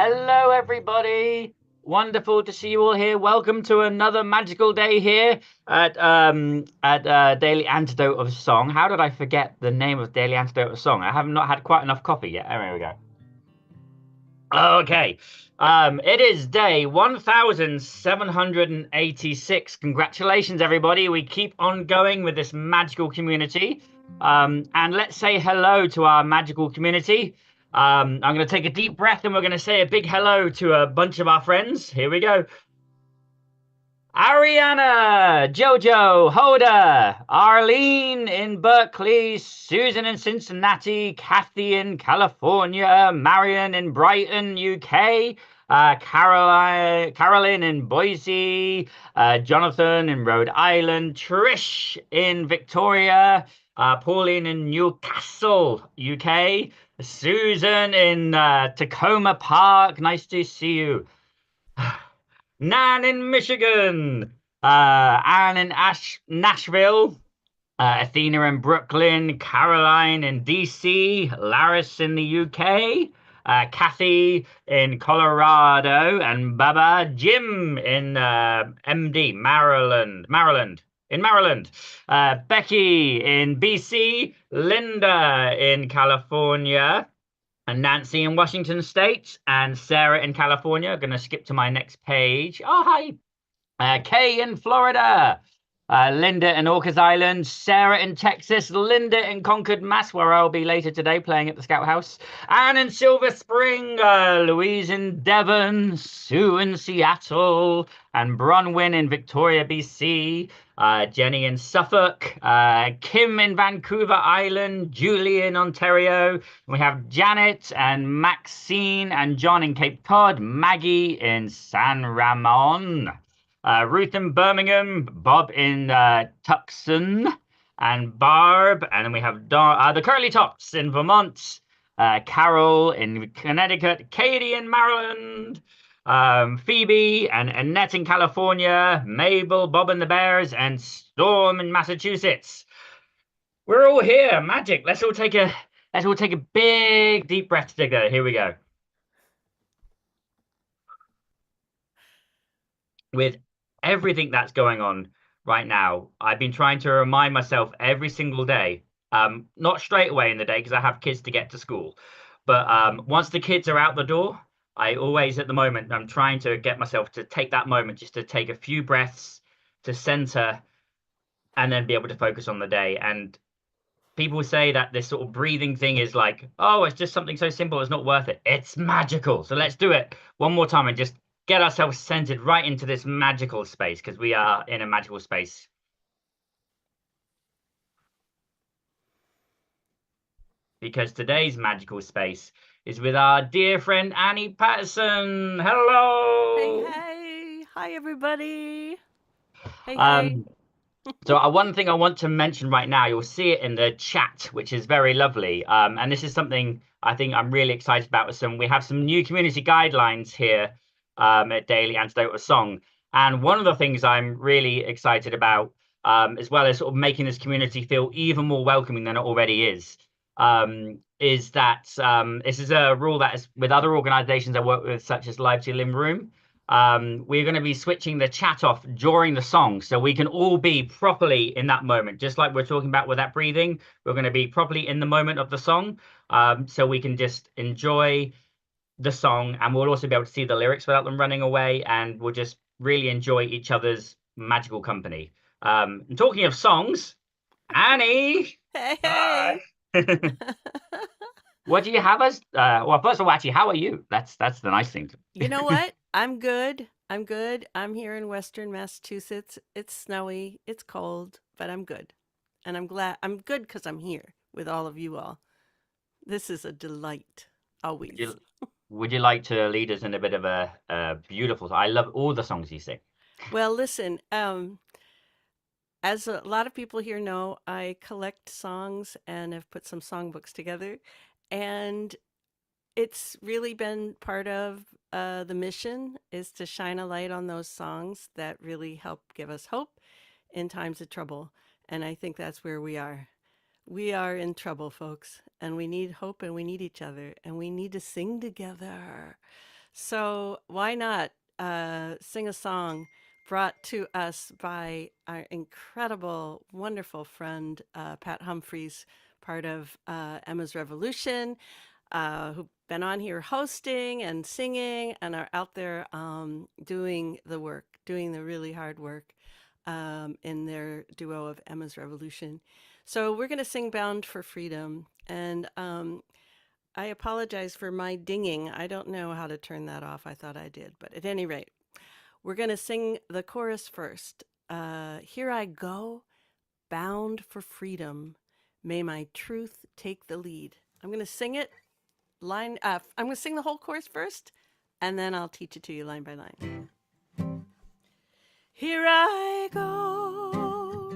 Hello, everybody. Wonderful to see you all here. Welcome to another magical day here at Daily Antidote of Song. How did I forget the name of Daily Antidote of Song? I have not had quite enough coffee yet. Oh, there we go. Okay. It is day 1786. Congratulations, everybody. We keep on going with this magical community. And let's say hello to our magical community. I'm going to take a deep breath and we're going to say a big hello to a bunch of our friends. Here we go. Ariana, Jojo, Hoda, Arlene in Berkeley, Susan in Cincinnati, Kathy in California, Marion in Brighton, UK, Carolyn in Boise, Jonathan in Rhode Island, Trish in Victoria, Pauline in Newcastle, UK, Susan in Tacoma Park. Nice to see you. Nan in Michigan, Anne in Nashville, Athena in Brooklyn, Caroline in DC, Laris in the UK, Kathy in Colorado, and Baba Jim in MD, Maryland, Becky in BC, Linda in California, and Nancy in Washington State, and Sarah in California. Going to skip to my next page. Oh, hi. Kay in Florida, Linda in Orcas Island, Sarah in Texas, Linda in Concord, Mass, where I'll be later today playing at the Scout House, Anne in Silver Spring, Louise in Devon, Sue in Seattle, and Bronwyn in Victoria, BC, Jenny in Suffolk, Kim in Vancouver Island, Julie in Ontario. We have Janet and Maxine and John in Cape Cod, Maggie in San Ramon. Ruth in Birmingham, Bob in Tucson, and Barb. And then we have the Curly Tops in Vermont, Carol in Connecticut, Katie in Maryland, Phoebe and Annette in California, Mabel, Bob and the Bears, and Storm in Massachusetts. We're all here. Magic. Let's all take a big deep breath together. Here we go. With everything that's going on right now, I've been trying to remind myself every single day, not straight away in the day because I have kids to get to school, but once the kids are out the door, I always, at the moment, I'm trying to get myself to take that moment just to take a few breaths to center and then be able to focus on the day. And people say that this sort of breathing thing is like, oh, it's just something so simple, it's not worth it. It's magical. So let's do it one more time and just get ourselves centered right into this magical space because we are in a magical space. Because today's magical space is with our dear friend Annie Patterson. Hey, Hello. hey. Hi, everybody. Hey, hey. Um, So one thing I want to mention right now, you'll see it in the chat, which is very lovely. And this is something I think I'm really excited about. We have some new community guidelines here at Daily Antidote of Song. And one of the things I'm really excited about, as well as sort of making this community feel even more welcoming than it already is that this is a rule that is with other organizations I work with, such as Live to Limb Room. We're going to be switching the chat off during the song so we can all be properly in that moment. Just like we're talking about with that breathing, we're going to be properly in the moment of the song so we can just enjoy the song, and we'll also be able to see the lyrics without them running away, and we'll just really enjoy each other's magical company. And talking of songs, Annie, Hey, hi. hey. What do you have us? Well, first of all, actually, how are you? That's the nice thing. You know what? I'm good. I'm good. I'm here in Western Massachusetts. It's snowy, it's cold, but I'm good. And I'm glad I'm good because I'm here with all of you all. This is a delight, Would always. you would you like to lead us in a bit of a beautiful? I love all the songs you sing. Well, listen, as a lot of people here know, I collect songs and have put some songbooks together. And it's really been part of the mission is to shine a light on those songs that really help give us hope in times of trouble. And I think that's where we are. We are in trouble, folks, and we need hope and we need each other and we need to sing together. So why not sing a song brought to us by our incredible, wonderful friend, Pat Humphries, part of Emma's Revolution, who've been on here hosting and singing and are out there doing the work, doing the really hard work in their duo of Emma's Revolution. So we're going to sing Bound for Freedom. And I apologize for my dinging. I don't know how to turn that off. I thought I did. But at any rate, we're going to sing the chorus first. Here I go, bound for freedom. May my truth take the lead. I'm going to sing it I'm going to sing the whole chorus first, and then I'll teach it to you line by line. Here I go.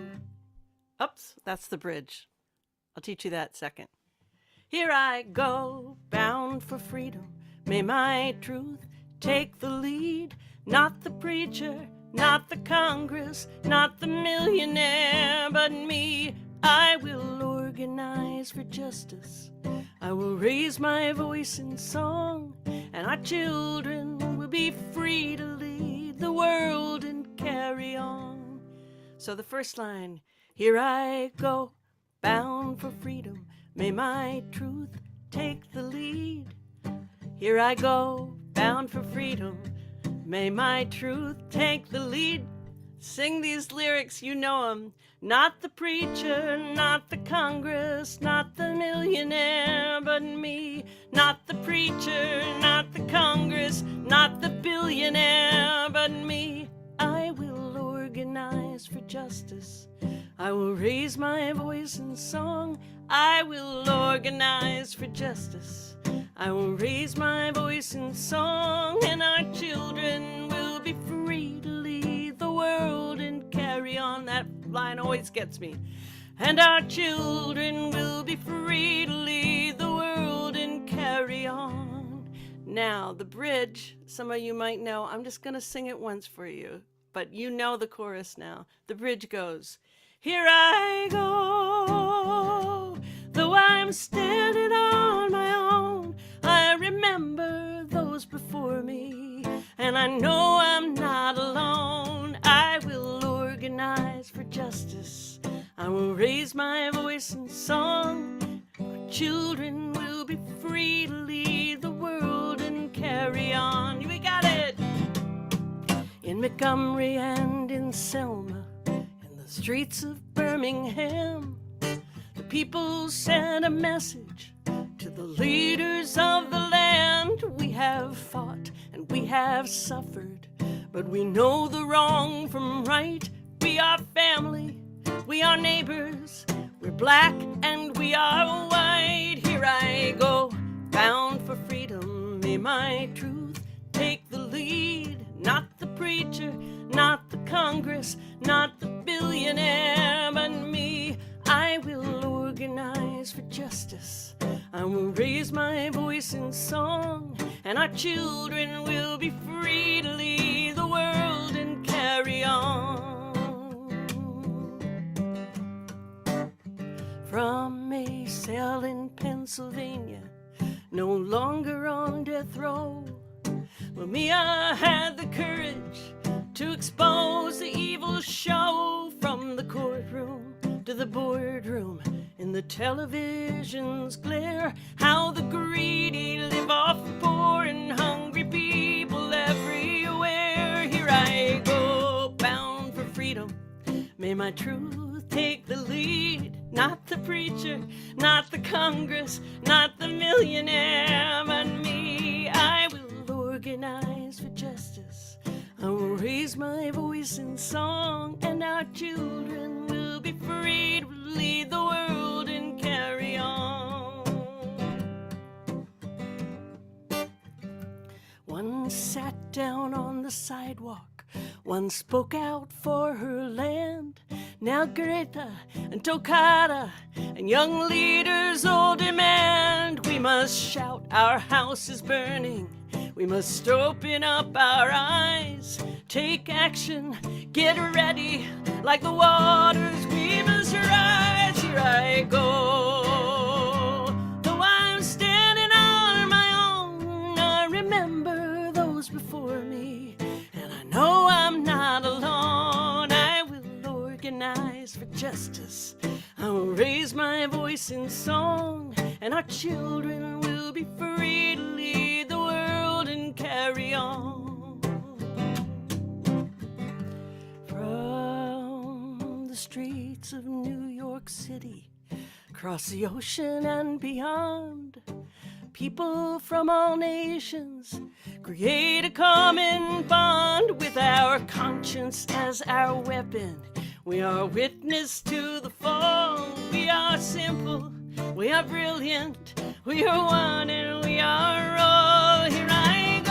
Oops, that's the bridge. I'll teach you that second. Here I go, bound for freedom. May my truth take the lead. Not the preacher, not the Congress, not the millionaire, but me. I will organize for justice. I will raise my voice in song, and our children will be free to lead the world and carry on. So the first line, here I go, bound for freedom. May my truth take the lead. Here I go, bound for freedom. May my truth take the lead. Sing these lyrics, you know them. Not the preacher, not the Congress, not the millionaire, but me. Not the preacher, not the Congress, not the billionaire, but me. I will organize for justice. I will raise my voice in song. I will organize for justice. I will raise my voice in song, and our children will be free to lead the world and carry on. That line always gets me. And our children will be free to lead the world and carry on. Now, the bridge, some of you might know. I'm just going to sing it once for you, but you know the chorus now. The bridge goes, here I go, though I'm standing on my own. I remember those before me, and I know I'm not alone. I will organize for justice. I will raise my voice in song. Our children will be free to lead the world and carry on. We got it! In Montgomery and in Selma, in the streets of Birmingham, the people sent a message to the leaders of the land. We have fought and we have suffered, but we know the wrong from right. We are family, we are neighbors, we're black and we are white. Here I go, bound for freedom. May my truth take the lead. Not the preacher, not the Congress, not the billionaire, but me. I will organize for justice. I will raise my voice in song, and our children will be free to lead the world and carry on. From a cell in Pennsylvania, no longer on death row, Mumia had the courage to expose the evil show. From the courtroom to the boardroom, in the television's glare, how the greedy live off poor and hungry people everywhere. Here I go, bound for freedom. May my truth take the lead. Not the preacher, not the Congress, not the millionaire, but me. I will organize for justice. I will raise my voice in song, and our children will be free to lead the world and carry on. One sat down on the sidewalk, one spoke out for her land. Now Greta and Tokata and young leaders all demand we must shout, our house is burning. We must open up our eyes, take action, get ready. Like the waters we must rise. Here I go, though I'm standing on my own. I remember justice. I will raise my voice in song, and our children will be free to lead the world and carry on. From the streets of New York City, across the ocean and beyond, people from all nations create a common bond with our conscience as our weapon. We are witness to the fall. We are simple, we are brilliant, we are one, and we are all. Here I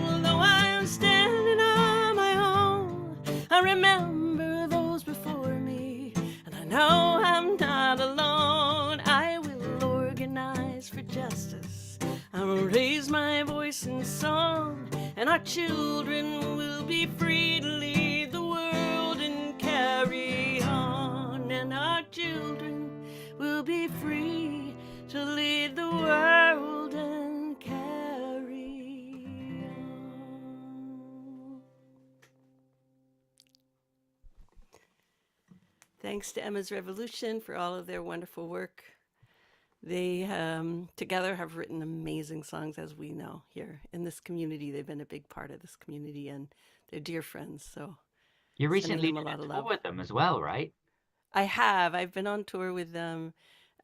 go, though I'm standing on my own. I remember those before me, and I know I'm not alone. I will organize for justice. I will raise my voice in song, and our children will be free to lead the world and carry on. And our children will be free to lead the world and carry on. Thanks to Emma's Revolution for all of their wonderful work. They together have written amazing songs, as we know, here in this community. They've been a big part of this community, and they're dear friends. So You sending recently them a did a lot of tour love. with them as well, right? I have. I've been on tour with them.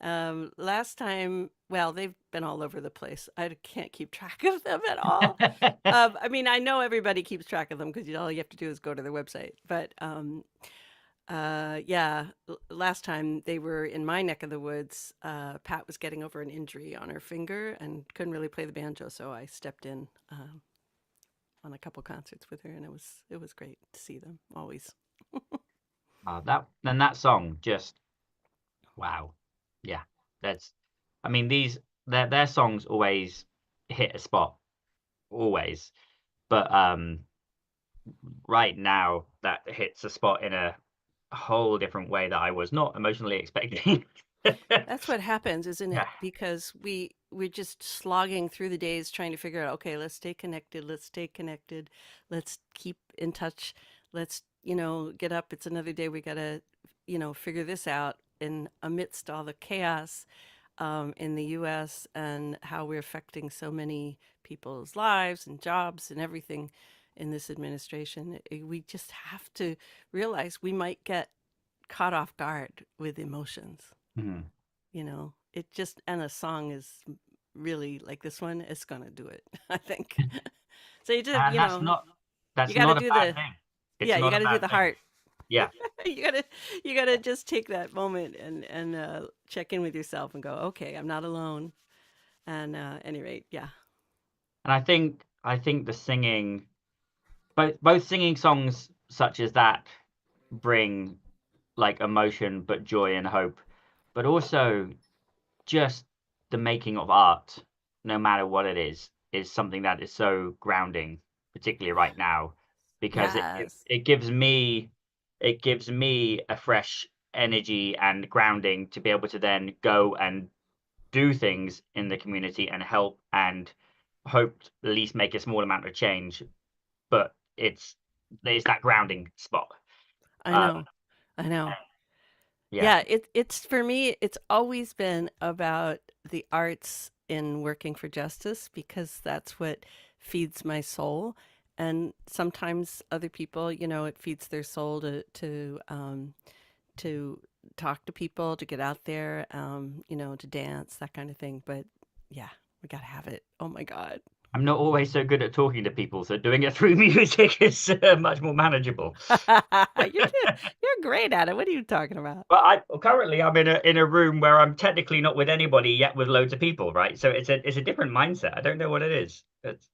Last time, well, they've been all over the place. I can't keep track of them at all. I mean, I know everybody keeps track of them because all you have to do is go to their website. But yeah, last time they were in my neck of the woods. Pat was getting over an injury on her finger and couldn't really play the banjo, so I stepped in on a couple concerts with her, and it was great to see them always. That song just wow. Yeah. That's I mean their songs always hit a spot. Always. But right now that hits a spot in a whole different way that I was not emotionally expecting. That's what happens, isn't Yeah. it? Because we're just slogging through the days trying to figure out, okay, let's stay connected, let's stay connected, let's keep in touch, let's, get up. It's another day. We gotta, figure this out in amidst all the chaos in the US and how we're affecting so many people's lives and jobs and everything in this administration. We just have to realize we might get caught off guard with emotions. Mhm. It just, and a song is really like this one, it's gonna do it, I think. So you just, And you that's gotta not a do bad the, thing. It's yeah, you not a gotta do bad the thing. heart. Yeah. You gotta just take that moment and check in with yourself and go, okay, I'm not alone. And at any rate, yeah. And I think the singing both singing songs such as that bring like emotion but joy and hope, but also just the making of art, no matter what it is something that is so grounding, particularly right now, because Yes. it gives me a fresh energy and grounding to be able to then go and do things in the community and help and hope to at least make a small amount of change. But it's that grounding spot. I Uh, know. I know. yeah. Yeah, it's for me, it's always been about the arts in working for justice because that's what feeds my soul. And sometimes other people, it feeds their soul to talk to people, to get out there, to dance, that kind of thing. But yeah, we gotta have it. Oh my God. I'm not always so good at talking to people, so doing it through music is much more manageable. You're great at it. What are you talking about? But currently I'm in a room where I'm technically not with anybody yet with loads of people, right? So it's a different mindset. I don't know what it is. It's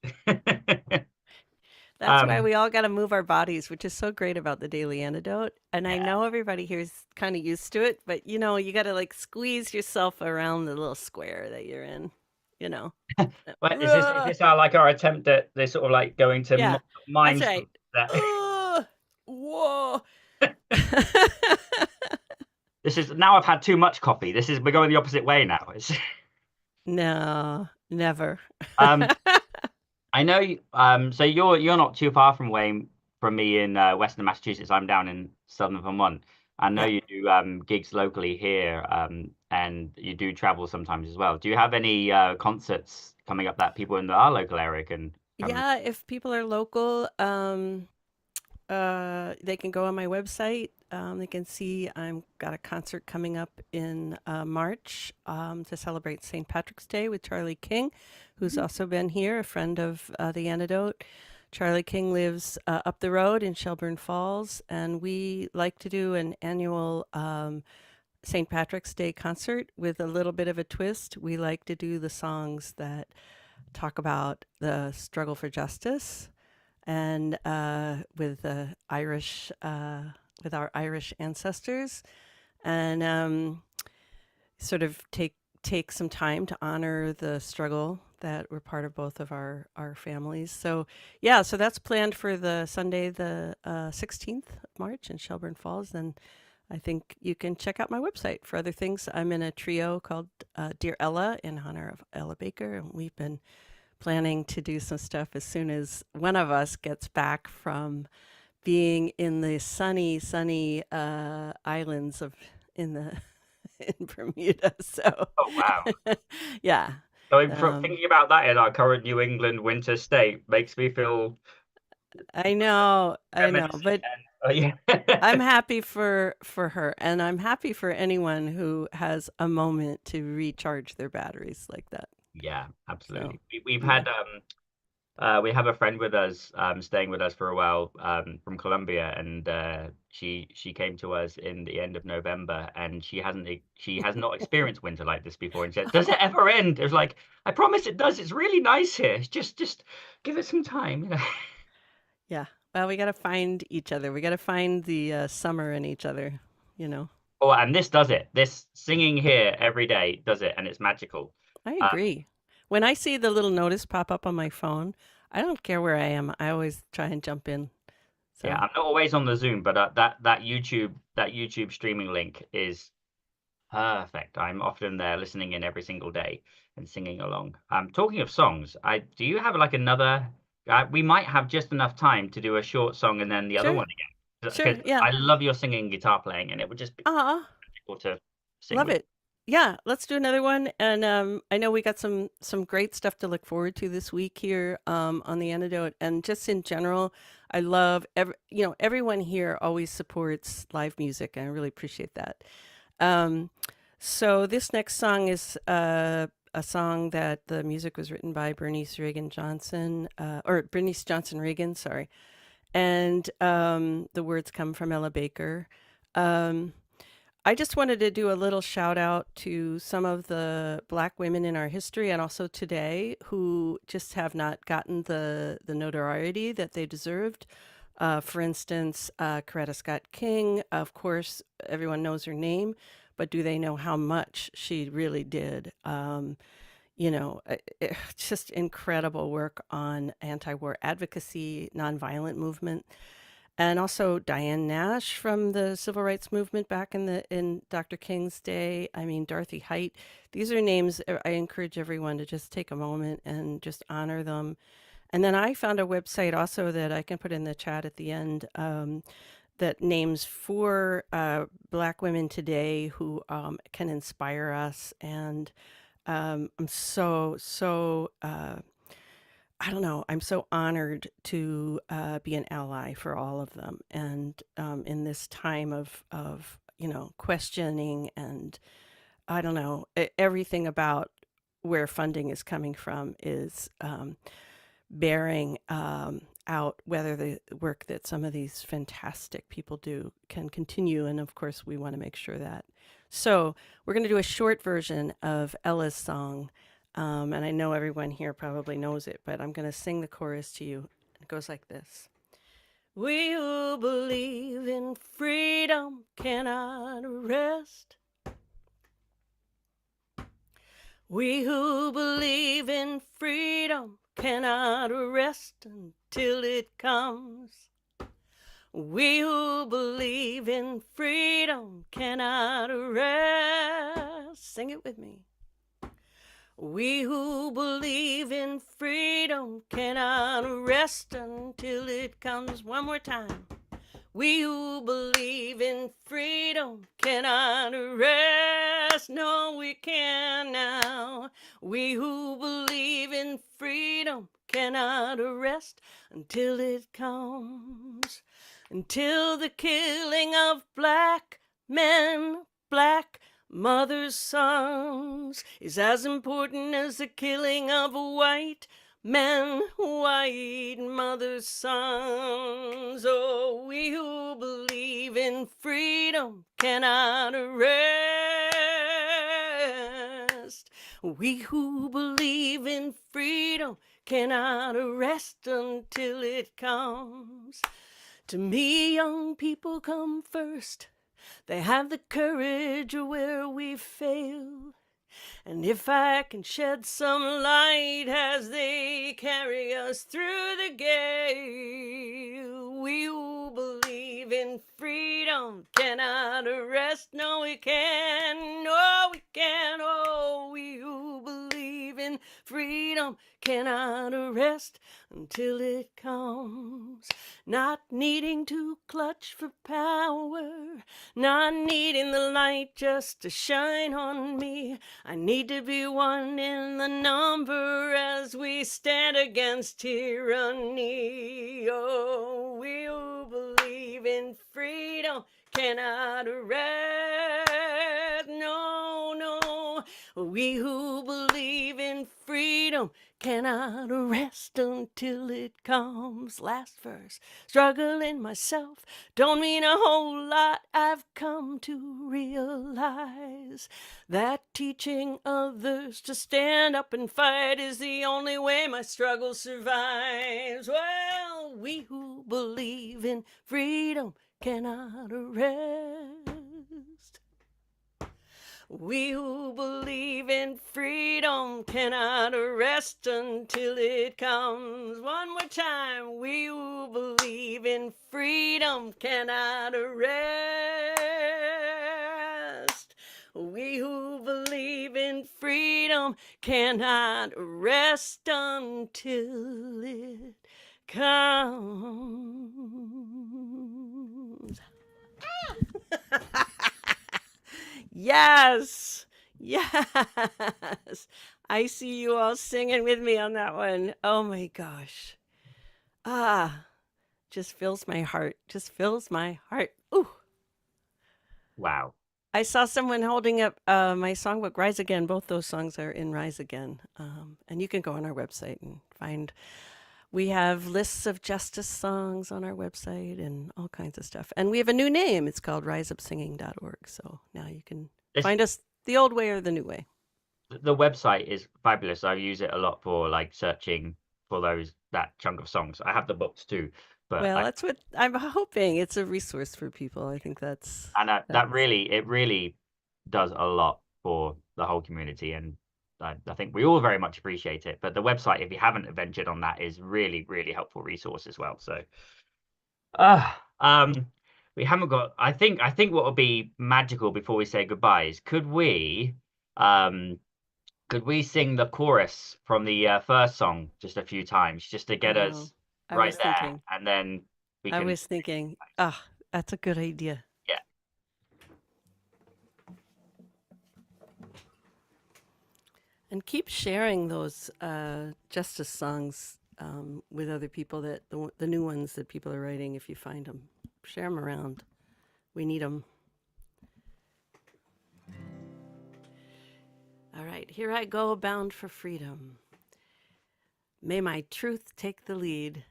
That's why um we all got to move our bodies, which is so great about the daily antidote. And I yeah. know everybody here is kind of used to it, but you got to like squeeze yourself around the little square that you're in, you know. Well, is Ugh. this our attempt at this sort of like going to Yeah, that's mind right. that Ugh. Whoa. this is now I've had too much coffee. We're going the opposite way now. It's No, never. um I know so you're not too far from Wayne. from me in Western Massachusetts. I'm down in Southern Vermont. I know Yeah. you do gigs locally here, and you do travel sometimes as well. Do you have any concerts coming up that people in our local area can come? Yeah, if people are local, they can go on my website. They can see I'm got a concert coming up in March to celebrate St. Patrick's Day with Charlie King, who's also been here, a friend of the Antidote. Charlie King lives up the road in Shelburne Falls, and we like to do an annual St. Patrick's Day concert with a little bit of a twist. We like to do the songs that talk about the struggle for justice and with our Irish ancestors, and sort of take some time to honor the struggle that were part of both of our families. So yeah, so that's planned for the Sunday, the 16th of March in Shelburne Falls. And I think you can check out my website for other things. I'm in a trio called Dear Ella in honor of Ella Baker, and we've been planning to do some stuff as soon as one of us gets back from being in the sunny islands of in the in Bermuda. So, Oh wow! yeah, So um, thinking about that in our current New England winter state makes me feel I know, reminiscent. but And yeah, I'm happy for her, and I'm happy for anyone who has a moment to recharge their batteries like that. yeah, So, absolutely. We've yeah. had we have a friend with us, staying with us for a while, from Colombia, and she came to us in the end of November, and she has not experienced winter like this before, and she said, "Does it ever end?" It was like, "I promise it does. It's really nice here. Just give it some time, you know." Yeah. Well, we got to find each other. We got to find the summer in each other, you know. Oh, and this does it. This singing here every day does it, and it's magical. I Um, agree. When I see the little notice pop up on my phone, I don't care where I am. I always try and jump in. yeah, So, I'm not always on the Zoom, but that YouTube streaming link is perfect. I'm often there listening in every single day and singing along. Talking of songs, I do you have like another? We might have just enough time to do a short song and then the other sure. one again, Sure. because Yeah. I love your singing, guitar playing, and it would just be Ah, cool to sing love with. it. Yeah, let's do another one. And I know we got some great stuff to look forward to this week here on the Antidote, and just in general, I love everyone here always supports live music, and I really appreciate that. Um, so this next song is a song that the music was written by Bernice Reagan Johnson, or Bernice Johnson Reagan, sorry, and the words come from Ella Baker. Um, I just wanted to do a little shout out to some of the Black women in our history and also today who just have not gotten the notoriety that they deserved. For instance, Coretta Scott King, of course, everyone knows her name, but do they know how much she really did? Just incredible work on anti war advocacy, nonviolent movement. And also Diane Nash from the civil rights movement back in Dr. King's day. I mean, Dorothy Height. These are names I encourage everyone to just take a moment and just honor them. And then I found a website also that I can put in the chat at the end, that names four Black women today who can inspire us. And I'm I don't know, I'm so honored to be an ally for all of them. And in this time of questioning and I don't know, everything about where funding is coming from is bearing out whether the work that some of these fantastic people do can continue. And of course, we want to make sure that. So, we're going to do a short version of Ella's song. And I know everyone here probably knows it, but I'm going to sing the chorus to you. It goes like this. We who believe in freedom cannot rest. We who believe in freedom cannot rest until it comes. We who believe in freedom cannot rest. Sing it with me. We who believe in freedom cannot rest until until it comes. One more time. We who believe in freedom cannot rest. No, we can now. We who believe in freedom cannot rest until it comes. Until the killing of black men, black mothers' sons is as important as the killing of white men, white mothers' sons. Oh, we who believe in freedom cannot rest. We who believe in freedom cannot rest until it comes. To me, young people come first. They have the courage where we fail. And if I can shed some light as they carry us through the gale, we who believe in freedom cannot rest. No, we can. No, we can. Oh, we who believe in freedom cannot rest until it comes. Not needing to clutch for power, not needing the light just to shine on me. I need to be one in the number as we stand against tyranny. Oh, we who believe in freedom cannot rest. No, no. We who believe in freedom cannot rest until it comes. Last verse. Struggling myself don't mean a whole lot. I've come to realize that teaching others to stand up and fight is the only way my struggle survives. Well, we who believe in freedom cannot rest. We who believe in freedom cannot rest until it comes. One more time. We who believe in freedom cannot rest. We who believe in freedom cannot rest until it comes. Yes, yes. I see you all singing with me on that one. Oh my gosh. Just fills my heart. Just fills my heart. Ooh. Wow. I saw someone holding up my songbook, Rise Again. Both those songs are in Rise Again. And you can go on our website and find, we have lists of justice songs on our website and all kinds of stuff. And we have a new name. It's called riseupsinging.org. So now you can find us the old way or the new way. The website is fabulous. I use it a lot for like searching for that chunk of songs. I have the books too, but well, that's what I'm hoping. It's a resource for people. I think that's that really does a lot for the whole community, and I think we all very much appreciate it. But the website, if you haven't ventured on that, is really helpful resource as well. So, we haven't got. I think what would be magical before we say goodbye is could we sing the chorus from the first song just a few times, just to get us right there, and then we can. I was thinking, that's a good idea. Yeah. And keep sharing those justice songs with other people, that the new ones that people are writing. If you find them, share them around. We need them. All right, here I go, bound for freedom. May my truth take the lead.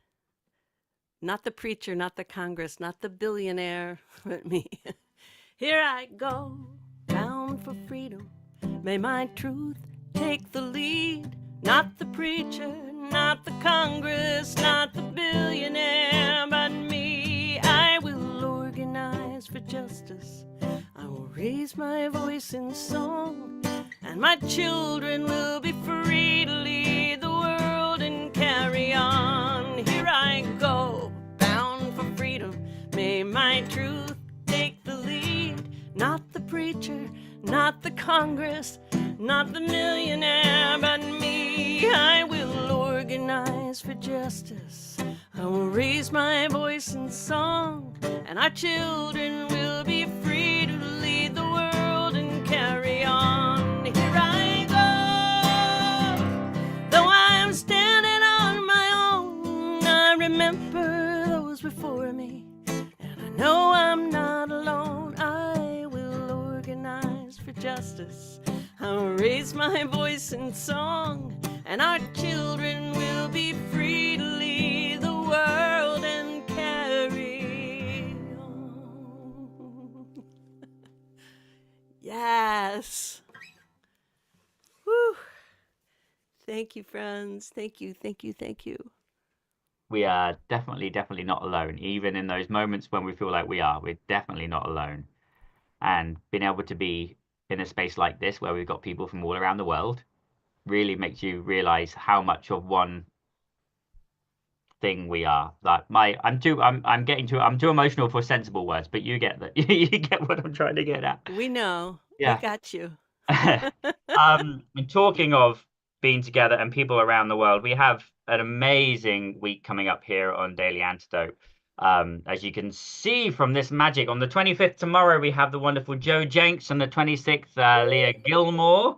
Not the preacher, not the Congress, not the billionaire, but me. Here I go, bound for freedom. May my truth take the lead. Not the preacher, not the Congress, not the billionaire, but me. I will organize for justice. I will raise my voice in song. And my children will be free to lead the world and carry on. Here I go, bound for freedom. May my truth take the lead. Not the preacher, not the Congress, not the millionaire, but me. I will organize for justice. I will raise my voice in song, and our children will be free to lead the world and carry on. Here I go, though I'm standing on my own. I remember those before me, and I know I'm not alone. I will organize for justice. I'll raise my voice in song, and our children will be free to lead the world and carry on. Yes. Woo. Thank you, friends. Thank you, thank you, thank you. We are definitely not alone. Even in those moments when we feel like we're definitely not alone. And being able to be in a space like this where we've got people from all around the world really makes you realize how much of one thing we are. Like I'm too emotional for sensible words, but you get that. You get what I'm trying to get at. We know. We Yeah. got you. And talking of being together and people around the world, we have an amazing week coming up here on Daily Antidote. As you can see from this magic, on the 25th tomorrow, we have the wonderful Joe Jenks. On the 26th, Leah Gilmore.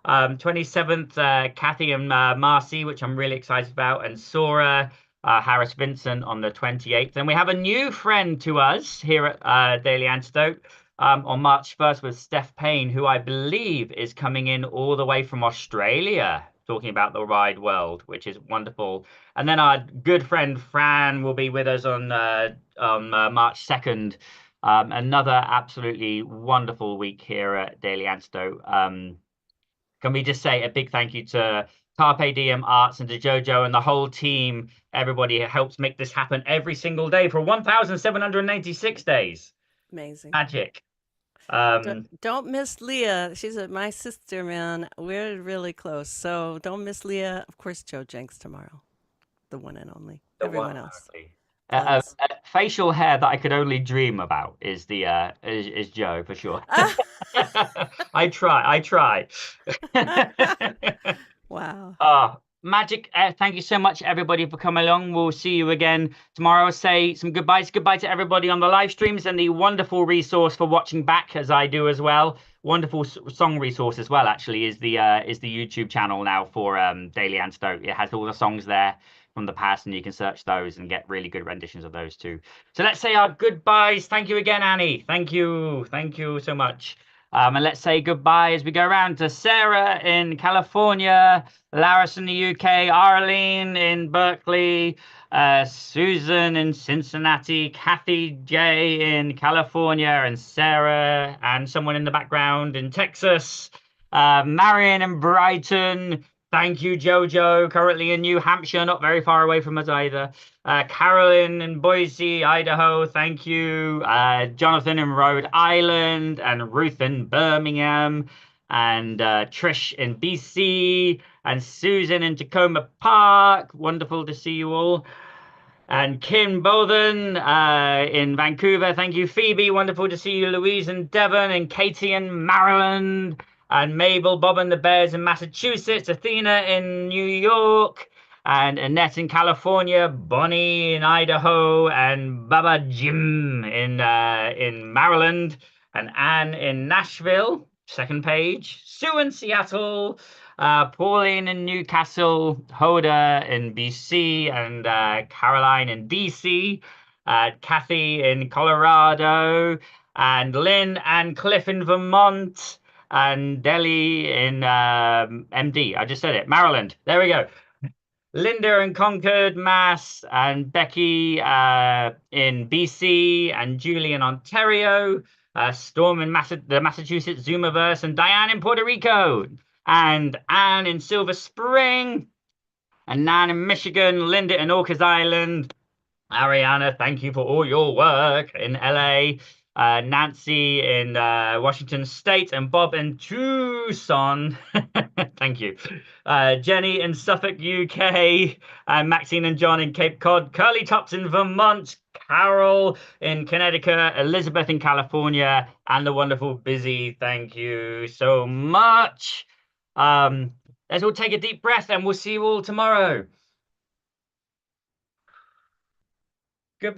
27th, Kathy and Marcy, which I'm really excited about, and Sora Harris Vincent on the 28th. And we have a new friend to us here at Daily Antidote. On March 1st with Steph Payne, who I believe is coming in all the way from Australia, talking about the wide world, which is wonderful. And then our good friend Fran will be with us on March 2nd. Another absolutely wonderful week here at Daily Antidote. Can we just say a big thank you to Carpe Diem Arts and to Jojo and the whole team, everybody who helps make this happen every single day for 1,786 days. Amazing. Magic. Don't miss Leah. She's my sister, man. We're really close. So don't miss Leah. Of course, Joe Jenks tomorrow. The one and only. Everyone else. Facial hair that I could only dream about is is Joe for sure. I try. Wow. Magic. Thank you so much, everybody, for coming along. We'll see you again tomorrow. Say some goodbyes. Goodbye to everybody on the live streams and the wonderful resource for watching back, as I do as well. Wonderful song resource as well, actually, is the YouTube channel now for Daily Antidote. It has all the songs there from the past, and you can search those and get really good renditions of those too. So let's say our goodbyes. Thank you again, Annie. Thank you so much. And let's say goodbye as we go around to Sarah in California, Laris in the UK, Arlene in Berkeley, Susan in Cincinnati, Kathy J in California, and Sarah and someone in the background in Texas, Marion in Brighton. Thank you, Jojo, currently in New Hampshire, not very far away from us either. Carolyn in Boise, Idaho, thank you. Jonathan in Rhode Island, and Ruth in Birmingham, and Trish in BC, and Susan in Tacoma Park. Wonderful to see you all. And Kim Bowden in Vancouver, thank you. Phoebe, wonderful to see you. Louise in Devon, and Katie in Maryland, and Mabel, Bob and the Bears in Massachusetts, Athena in New York, and Annette in California, Bonnie in Idaho, and Baba Jim in Maryland, and Anne in Nashville, second page, Sue in Seattle, Pauline in Newcastle, Hoda in BC, and Caroline in DC, Kathy in Colorado, and Lynn and Cliff in Vermont, and Delhi in MD. I just said it. Maryland. There we go. Linda in Concord, Mass, and Becky in BC, and Julie in Ontario, Storm in the Massachusetts Zoomiverse, and Diane in Puerto Rico, and Anne in Silver Spring, and Nan in Michigan, Linda in Orcas Island, Ariana, thank you for all your work in LA. Nancy in Washington State, and Bob in Tucson. Thank you. Jenny in Suffolk, UK, and Maxine and John in Cape Cod, Curly Tops in Vermont, Carol in Connecticut, Elizabeth in California, and the wonderful Busy. Thank you so much. Let's all take a deep breath, and we'll see you all tomorrow. Goodbye.